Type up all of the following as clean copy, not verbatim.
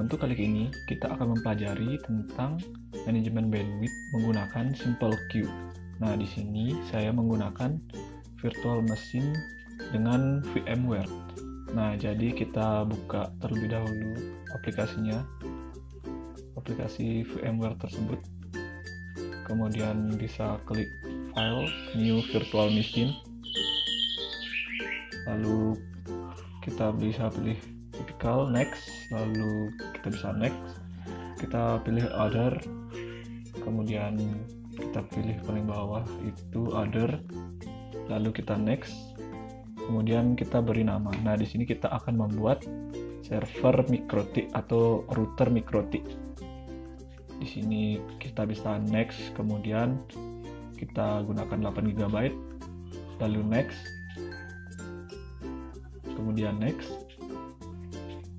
Untuk kali ini, kita akan mempelajari tentang manajemen bandwidth menggunakan Simple Queue. Nah, di sini saya menggunakan virtual machine dengan VMware. Nah, jadi kita buka terlebih dahulu aplikasinya, aplikasi VMware tersebut. Kemudian bisa klik File, New Virtual Machine. Lalu kita bisa pilih typical, next, lalu kita bisa next, kita pilih other, kemudian kita pilih paling bawah itu other, lalu kita next, kemudian kita beri nama. Nah, di sini kita akan membuat server MikroTik atau router MikroTik. Di sini kita bisa next, kemudian kita gunakan 8 GB, lalu next, kemudian next.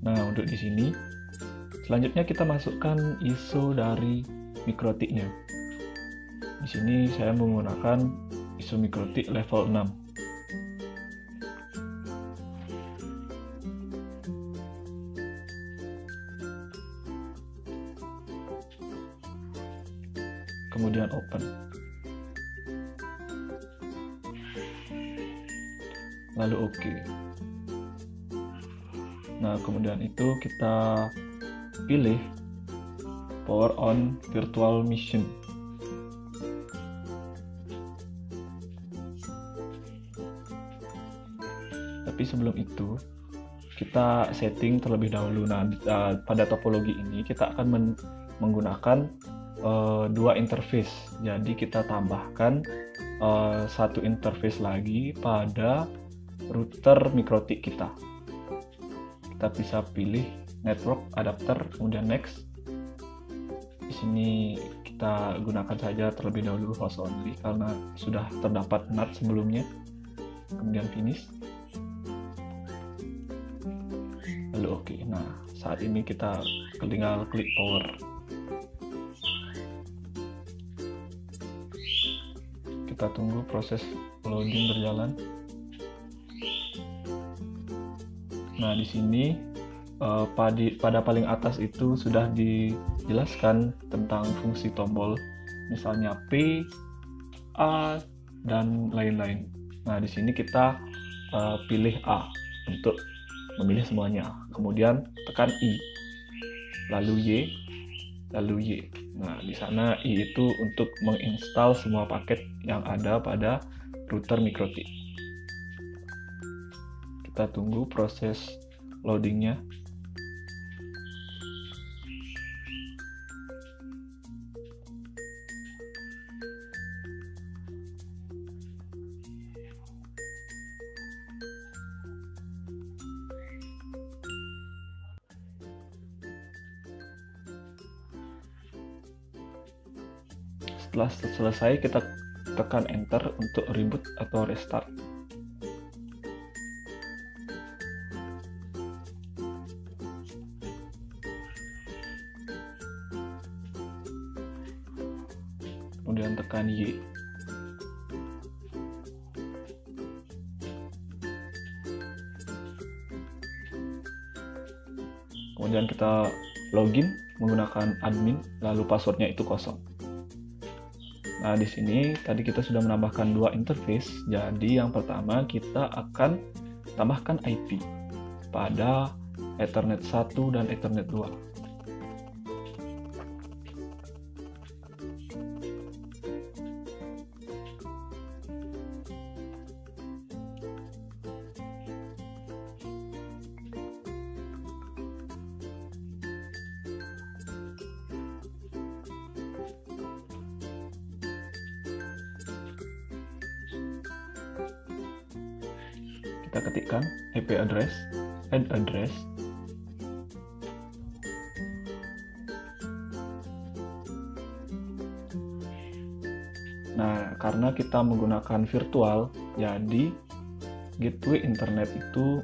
Nah, untuk di sini, selanjutnya kita masukkan ISO dari MikroTiknya. Di sini saya menggunakan ISO MikroTik level 6. Kemudian open. Lalu OK. Nah, kemudian itu kita pilih power on virtual machine. Tapi sebelum itu kita setting terlebih dahulu. Nah, pada topologi ini kita akan menggunakan dua interface. Jadi kita tambahkan satu interface lagi pada router MikroTik kita. Kita bisa pilih network adapter, kemudian next. Di sini kita gunakan saja terlebih dahulu host only karena sudah terdapat NAT sebelumnya. Kemudian finish. Lalu oke. Nah, saat ini kita tinggal klik power. Kita tunggu proses loading berjalan. Nah, di sini pada paling atas itu sudah dijelaskan tentang fungsi tombol, misalnya P, A, dan lain-lain. Nah, di sini kita pilih A untuk memilih semuanya. Kemudian tekan I, lalu Y, lalu Y. Nah, di sana I itu untuk menginstal semua paket yang ada pada router MikroTik. Kita tunggu proses loadingnya. Setelah selesai, kita tekan enter untuk reboot atau restart. Kemudian tekan Y. Kemudian kita login menggunakan admin, lalu passwordnya itu kosong. Nah, di sini tadi kita sudah menambahkan dua interface. Jadi yang pertama kita akan tambahkan IP pada Ethernet 1 dan Ethernet 2. Kita ketikkan IP address, add address, nah karena kita menggunakan virtual, jadi gateway internet itu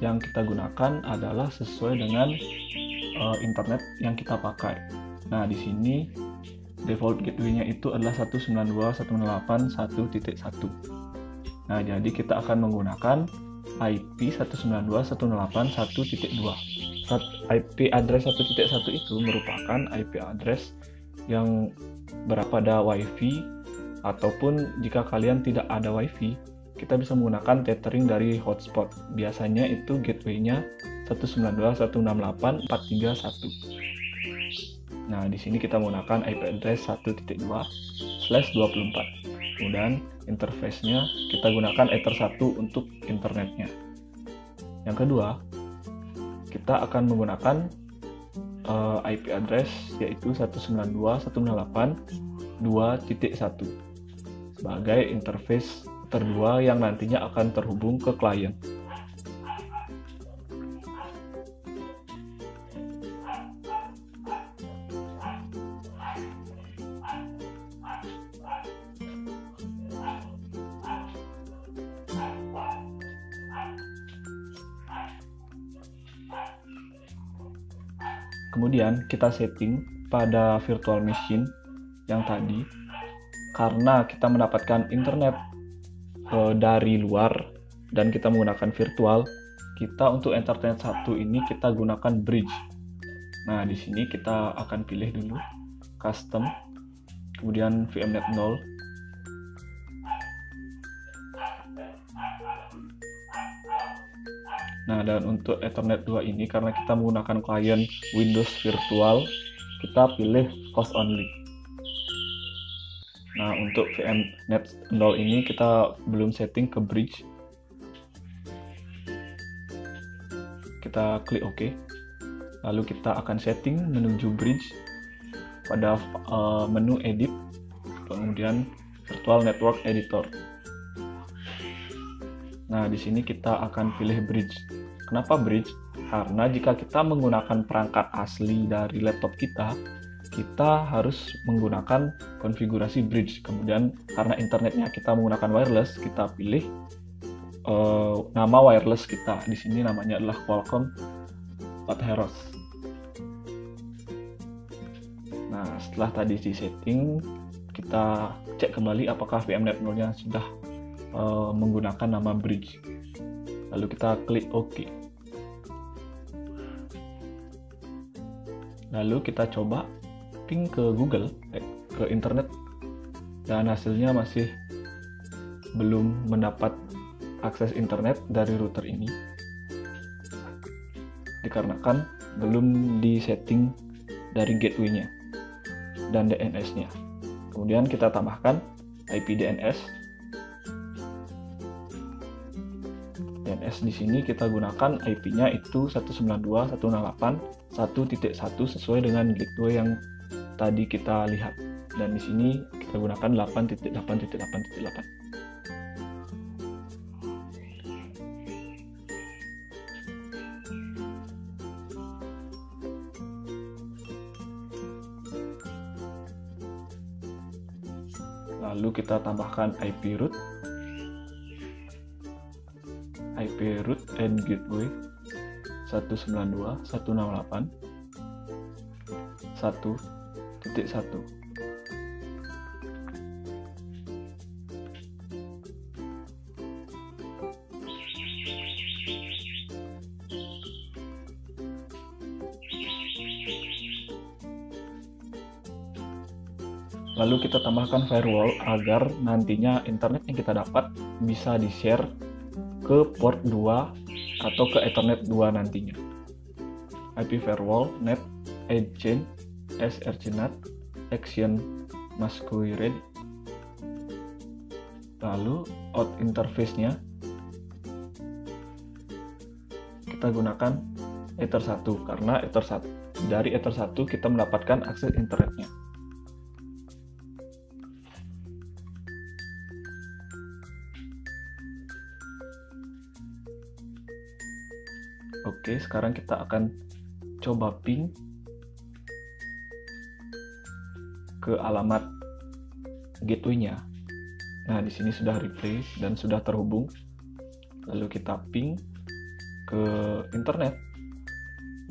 yang kita gunakan adalah sesuai dengan internet yang kita pakai. Nah, di sini default gateway-nya itu adalah 192.168.1.1. Nah, jadi kita akan menggunakan IP 192.168.1.2. IP address 1.1 itu merupakan IP address yang berada pada WiFi, ataupun jika kalian tidak ada WiFi, kita bisa menggunakan tethering dari hotspot. Biasanya itu gateway-nya 192.168.431. Nah, di sini kita menggunakan IP address 1.2/24. Kemudian interface-nya kita gunakan Ether 1 untuk internetnya. Yang kedua, kita akan menggunakan IP address yaitu 192.168.2.1 sebagai interface kedua yang nantinya akan terhubung ke klien. Kemudian kita setting pada virtual machine yang tadi, karena kita mendapatkan internet dari luar dan kita menggunakan virtual, kita untuk internet satu ini kita gunakan bridge. Nah, di sini kita akan pilih dulu custom, kemudian VMnet 0. Nah, dan untuk Ethernet 2 ini karena kita menggunakan klien Windows virtual, kita pilih host only. Nah, untuk VMnet 0 ini kita belum setting ke bridge. Kita klik OK. Lalu kita akan setting menuju bridge pada menu edit, kemudian virtual network editor. Nah, di sini kita akan pilih bridge. Kenapa bridge? Karena jika kita menggunakan perangkat asli dari laptop kita harus menggunakan konfigurasi bridge. Kemudian karena internetnya kita menggunakan wireless, kita pilih nama wireless kita. Di sini namanya adalah Qualcomm Atheros. Nah, setelah tadi di setting, kita cek kembali apakah VMnet 0-nya sudah menggunakan nama bridge. Lalu kita klik OK. Lalu kita coba ping ke Google, ke internet, dan hasilnya masih belum mendapat akses internet dari router ini dikarenakan belum disetting dari gateway-nya dan DNS-nya. Kemudian kita tambahkan IP DNS. DNS di sini kita gunakan IP-nya itu 192.168.1.1 sesuai dengan gateway yang tadi kita lihat. Dan di sini kita gunakan 8.8.8.8. Lalu kita tambahkan IP root and gateway 192.168.1.1. Lalu kita tambahkan firewall agar nantinya internet yang kita dapat bisa di-share ke port 2 atau ke Ethernet 2 nantinya. IP firewall, net, agent, srcnet, action, masquerade. Lalu out interface-nya kita gunakan Ether 1 karena dari Ether 1 kita mendapatkan akses internetnya. Oke, sekarang kita akan coba ping ke alamat gateway-nya. Nah, di sini sudah replace dan sudah terhubung. Lalu kita ping ke internet.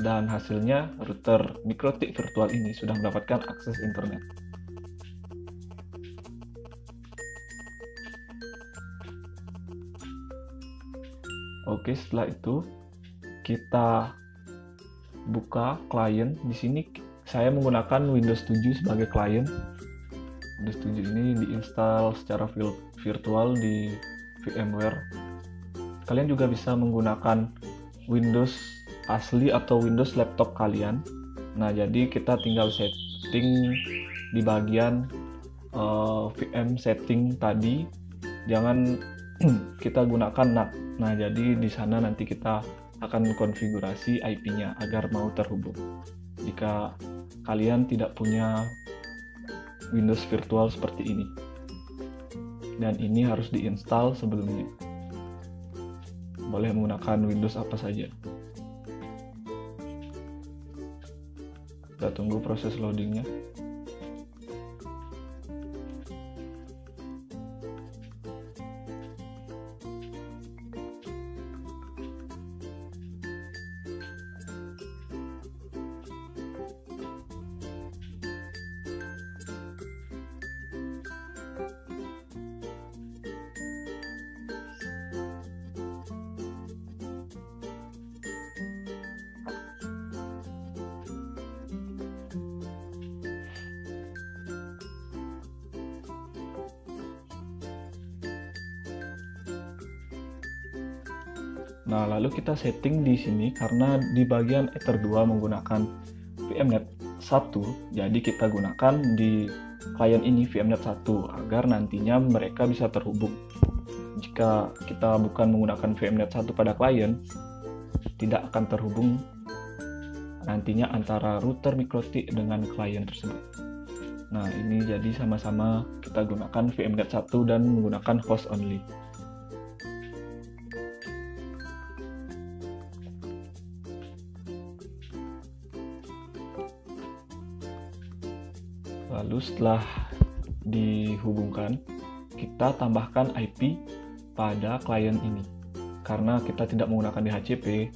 Dan hasilnya router MikroTik virtual ini sudah mendapatkan akses internet. Oke, setelah itu kita buka klien. Di sini saya menggunakan Windows 7 sebagai klien. Windows 7 ini diinstal secara virtual di VMware. Kalian juga bisa menggunakan Windows asli atau Windows laptop kalian. Nah, jadi kita tinggal setting di bagian VM setting tadi. Jangan kita gunakan NAT. Nah, jadi di sana nanti kita akan konfigurasi IP-nya agar mau terhubung. Jika kalian tidak punya Windows virtual seperti ini. Dan ini harus diinstal sebelumnya. Boleh menggunakan Windows apa saja. Kita tunggu proses loadingnya. Nah, lalu kita setting di sini karena di bagian Ether 2 menggunakan VMnet 1, jadi kita gunakan di klien ini VMnet 1 agar nantinya mereka bisa terhubung. Jika kita bukan menggunakan VMnet 1 pada klien, tidak akan terhubung nantinya antara router MikroTik dengan klien tersebut. Nah, ini jadi sama-sama kita gunakan VMnet 1 dan menggunakan host only. Lalu setelah dihubungkan, kita tambahkan IP pada klien ini. Karena kita tidak menggunakan DHCP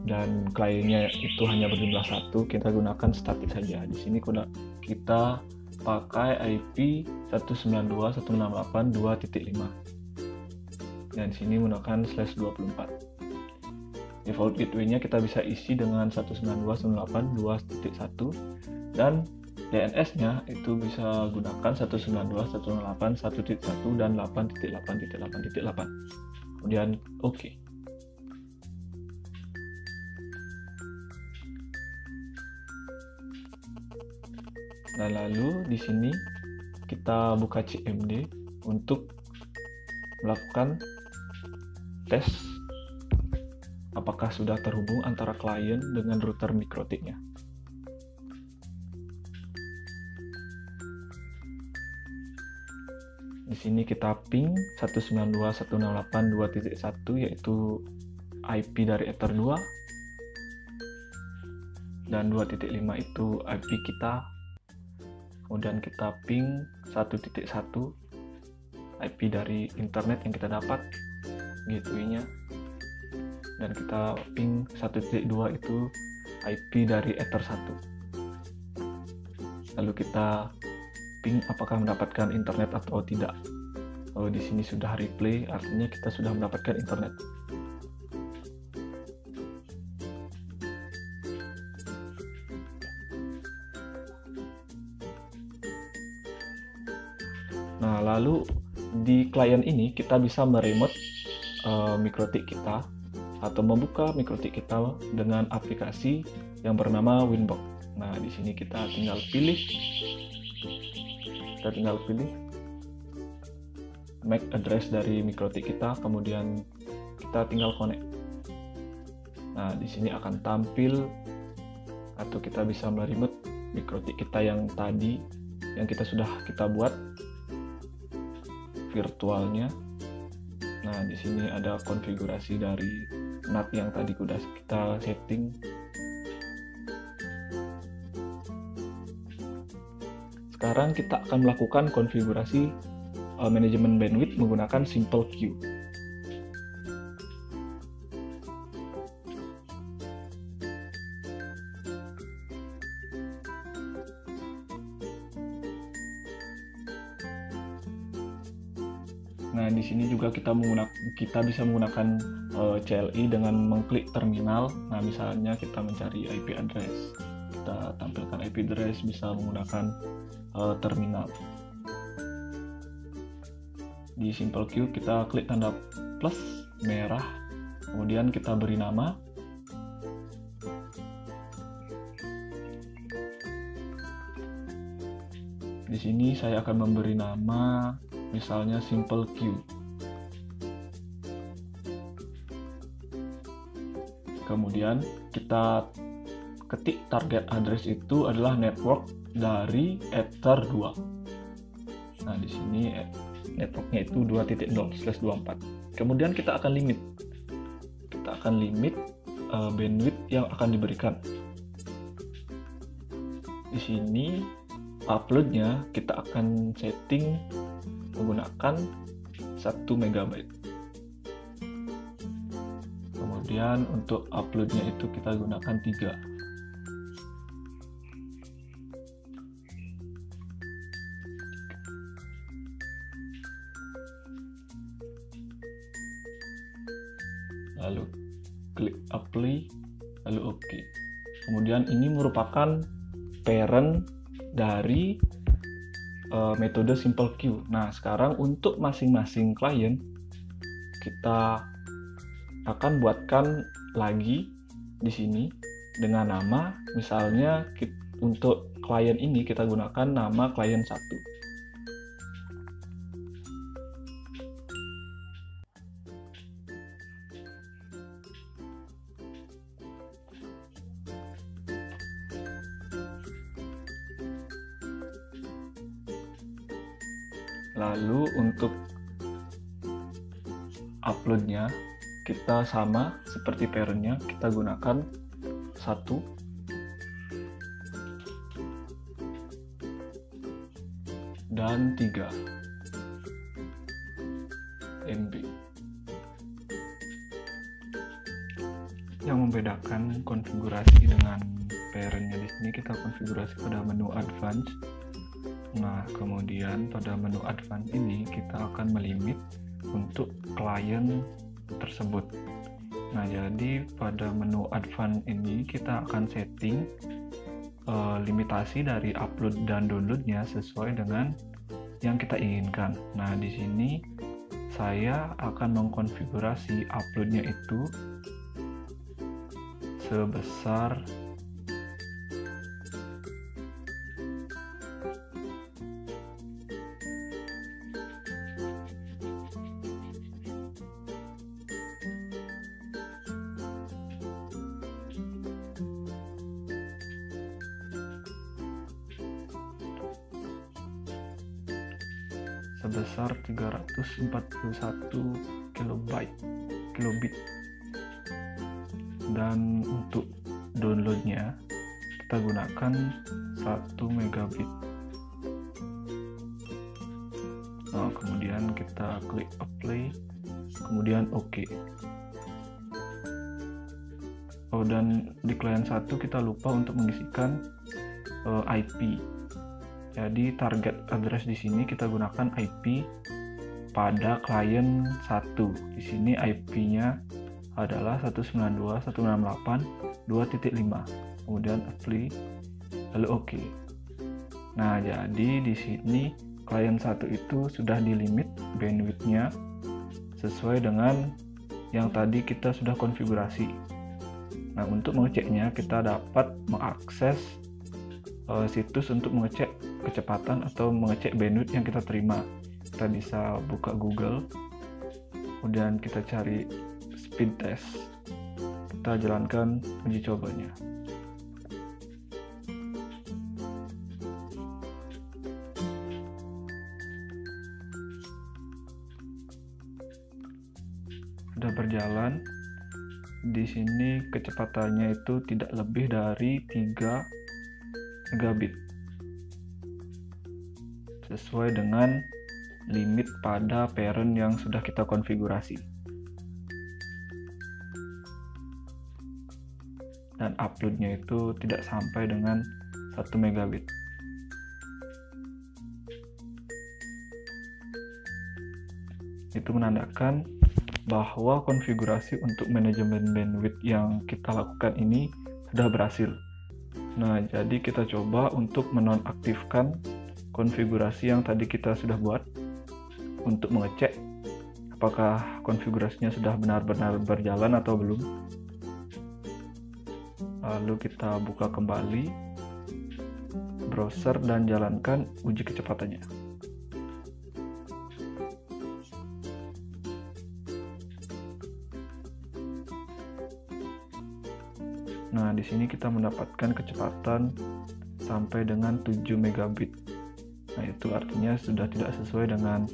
dan kliennya itu hanya berjumlah 1, kita gunakan static saja. Di sini kita pakai IP 192.168.2.5. Dan di sini menggunakan /24. Default gateway-nya kita bisa isi dengan 192.168.2.1 dan DNS-nya itu bisa gunakan 192.168.1.1 dan 8.8.8.8. Kemudian OK. Nah, lalu di sini kita buka CMD untuk melakukan tes apakah sudah terhubung antara klien dengan router MikroTik-nya. Di sini kita ping 192.168.2.1 yaitu IP dari Ether 2 dan 2.5 itu IP kita. Kemudian kita ping 1.1 IP dari internet yang kita dapat gateway-nya. Dan kita ping 1.2 itu IP dari Ether 1. Lalu kita ping apakah mendapatkan internet atau tidak. Kalau di sini sudah replay, artinya kita sudah mendapatkan internet. Nah, lalu di klien ini kita bisa meremote MikroTik kita atau membuka MikroTik kita dengan aplikasi yang bernama Winbox. Nah, di sini kita tinggal pilih MAC address dari MikroTik kita, kemudian kita tinggal connect. Nah, di sini akan tampil atau kita bisa meremote MikroTik kita yang tadi yang kita buat virtualnya. Nah, di sini ada konfigurasi dari NAT yang tadi sudah kita setting. Sekarang kita akan melakukan konfigurasi manajemen bandwidth menggunakan Simple Queue. Nah, di sini juga juga kita bisa menggunakan CLI dengan mengklik terminal. Nah, misalnya kita mencari IP address, kita tampilkan IP address bisa menggunakan terminal. Di Simple Queue kita klik tanda plus merah, kemudian kita beri nama. Di sini saya akan memberi nama misalnya Simple Queue. Kemudian kita ketik target address itu adalah network dari Ether 2. Nah, di sini networknya itu 2.0/24. Kemudian kita akan limit. Kita akan limit bandwidth yang akan diberikan. Di sini uploadnya kita akan setting menggunakan 1 MB. Kemudian untuk uploadnya itu kita gunakan 3. Lalu klik apply, lalu OK. Kemudian ini merupakan parent dari metode Simple Queue. Nah, sekarang untuk masing-masing klien kita akan buatkan lagi di sini dengan nama, misalnya untuk klien ini kita gunakan nama klien 1. Lalu untuk uploadnya kita sama seperti parentnya, kita gunakan 1. Dan 3 MB. Yang membedakan konfigurasi dengan parentnya di sini, kita konfigurasi pada menu advance. Nah, kemudian pada menu advance ini kita akan melimit untuk klien tersebut. Nah, jadi pada menu advance ini kita akan setting limitasi dari upload dan downloadnya sesuai dengan yang kita inginkan. Nah, di sini saya akan mengkonfigurasi uploadnya itu sebesar 341 kilobit. Dan untuk downloadnya kita gunakan 1 megabit. Nah, kemudian kita klik apply, kemudian OK. Oh, dan di klien 1 kita lupa untuk mengisikan IP. Jadi target address di sini kita gunakan IP pada klien 1. Di sini IP-nya adalah 192.168.2.5. Kemudian apply, lalu OK. Nah, jadi di sini klien 1 itu sudah dilimit bandwidth-nya sesuai dengan yang tadi kita sudah konfigurasi. Nah, untuk mengeceknya kita dapat mengakses situs untuk mengecek kecepatan atau mengecek bandwidth yang kita terima. Kita bisa buka Google, kemudian kita cari speed test, kita jalankan uji cobanya. Sudah berjalan. Di sini kecepatannya itu tidak lebih dari 3 megabit sesuai dengan limit pada parent yang sudah kita konfigurasi. Dan uploadnya itu tidak sampai dengan 1 megabit. Itu menandakan bahwa konfigurasi untuk manajemen bandwidth yang kita lakukan ini sudah berhasil. Nah, jadi kita coba untuk menonaktifkan konfigurasi yang tadi kita sudah buat untuk mengecek apakah konfigurasinya sudah benar-benar berjalan atau belum. Lalu kita buka kembali browser dan jalankan uji kecepatannya. Nah, di sini kita mendapatkan kecepatan sampai dengan 7 megabit. Nah, itu artinya sudah tidak sesuai dengan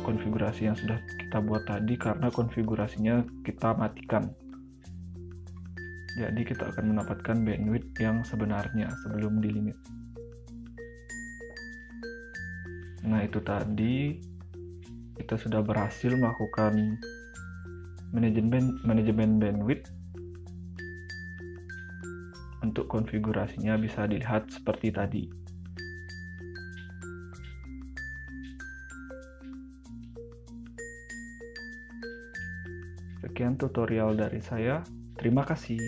konfigurasi yang sudah kita buat tadi karena konfigurasinya kita matikan. Jadi kita akan mendapatkan bandwidth yang sebenarnya sebelum di limit. Nah, itu tadi kita sudah berhasil melakukan manajemen bandwidth. Untuk konfigurasinya bisa dilihat seperti tadi. Sekian tutorial dari saya. Terima kasih.